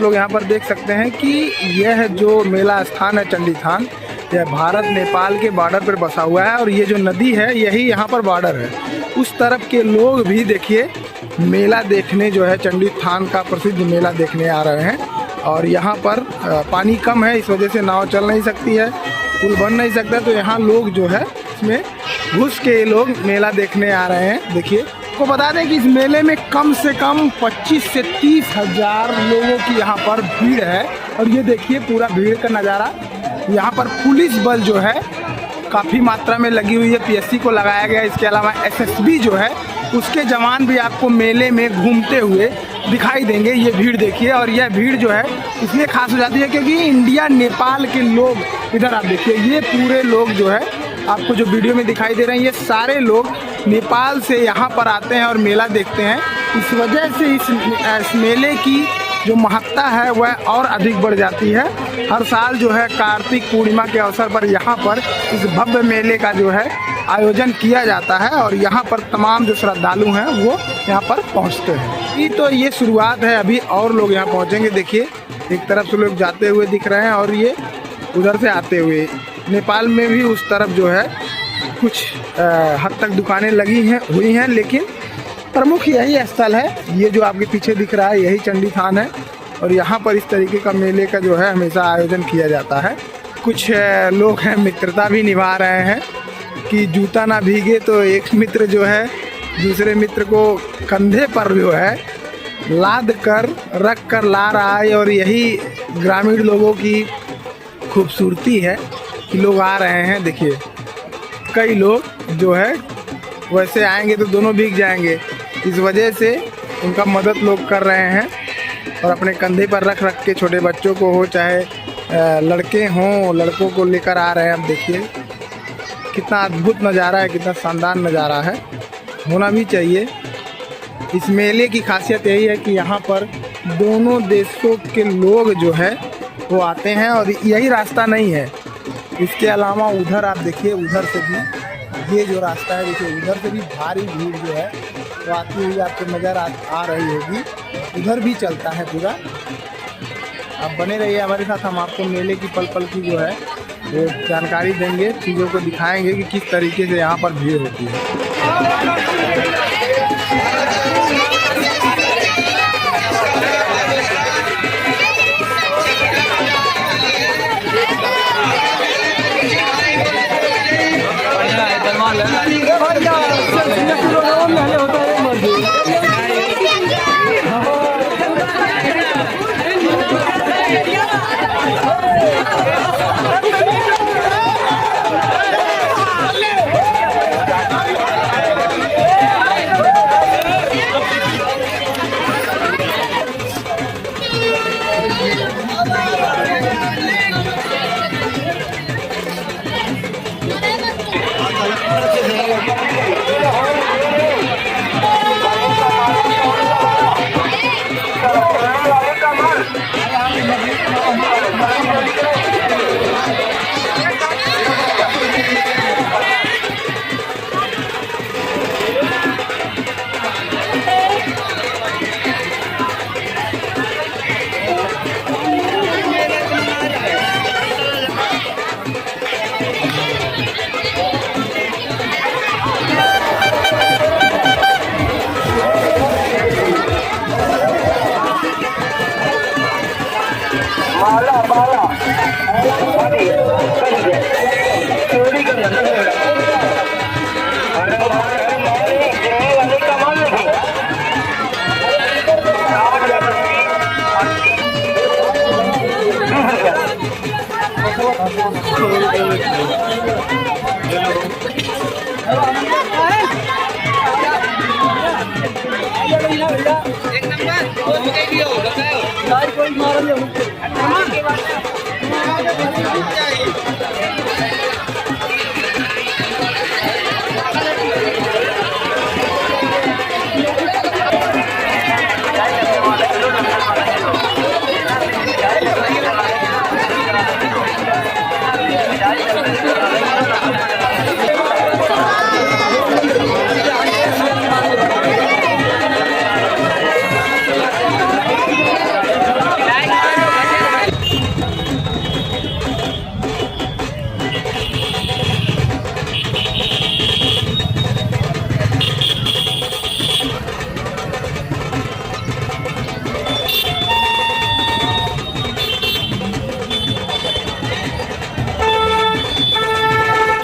लोग यहाँ पर देख सकते हैं कि यह जो मेला स्थान है चंडी थान, यह भारत नेपाल के बॉर्डर पर बसा हुआ है और ये जो नदी है यही यहाँ पर बॉर्डर है। उस तरफ के लोग भी देखिए मेला देखने जो है चंडी थान का प्रसिद्ध मेला देखने आ रहे हैं। और यहाँ पर पानी कम है, इस वजह से नाव चल नहीं सकती है, पुल बन नहीं सकता, तो यहाँ लोग जो है इसमें घुस के लोग मेला देखने आ रहे हैं। देखिए आपको बता दें कि इस मेले में कम से कम 25 से 30 हज़ार लोगों की यहाँ पर भीड़ है। और ये देखिए पूरा भीड़ का नज़ारा। यहाँ पर पुलिस बल जो है काफ़ी मात्रा में लगी हुई है, पीएससी को लगाया गया। इसके अलावा एसएसबी जो है उसके जवान भी आपको मेले में घूमते हुए दिखाई देंगे। ये भीड़ देखिए, और यह भीड़ जो है इसलिए खास हो जाती है क्योंकि इंडिया नेपाल के लोग इधर आप देखिए, ये पूरे लोग जो है आपको जो वीडियो में दिखाई दे रहे हैं ये सारे लोग नेपाल से यहाँ पर आते हैं और मेला देखते हैं। इस वजह से इस मेले की जो महत्ता है वह और अधिक बढ़ जाती है। हर साल जो है कार्तिक पूर्णिमा के अवसर पर यहाँ पर इस भव्य मेले का जो है आयोजन किया जाता है और यहाँ पर तमाम जो श्रद्धालु हैं वो यहाँ पर पहुँचते हैं। तो ये शुरुआत है, अभी और लोग यहाँ पहुँचेंगे। देखिए एक तरफ से लोग जाते हुए दिख रहे हैं और ये उधर से आते हुए। नेपाल में भी उस तरफ जो है कुछ हद तक दुकानें लगी हुई हैं, लेकिन प्रमुख यही स्थल है। ये जो आपके पीछे दिख रहा है यही चंडी थान है और यहाँ पर इस तरीके का मेले का जो है हमेशा आयोजन किया जाता है। कुछ लोग हैं मित्रता भी निभा रहे हैं कि जूता ना भीगे, तो एक मित्र जो है दूसरे मित्र को कंधे पर जो है लाद कर रख कर ला रहा है। और यही ग्रामीण लोगों की खूबसूरती है कि लोग आ रहे हैं। देखिए कई लोग जो है वैसे आएंगे तो दोनों भीग जाएंगे, इस वजह से उनका मदद लोग कर रहे हैं और अपने कंधे पर रख रख के छोटे बच्चों को हो चाहे लड़के हों लड़कों को लेकर आ रहे हैं। अब देखिए कितना अद्भुत नज़ारा है, कितना शानदार नज़ारा है, होना भी चाहिए। इस मेले की खासियत यही है कि यहाँ पर दोनों देशों के लोग जो है वो आते हैं और यही रास्ता नहीं है, इसके अलावा उधर आप देखिए उधर से भी ये जो रास्ता है देखिए उधर से भी भारी भीड़ जो है वो आती हुई आपको नज़र आ रही होगी। उधर भी चलता है पूरा। आप बने रहिए हमारे साथ, हम आपको मेले की पल पल की जो है वो जानकारी देंगे, चीज़ों को दिखाएंगे कि किस तरीके से यहाँ पर भीड़ होती है।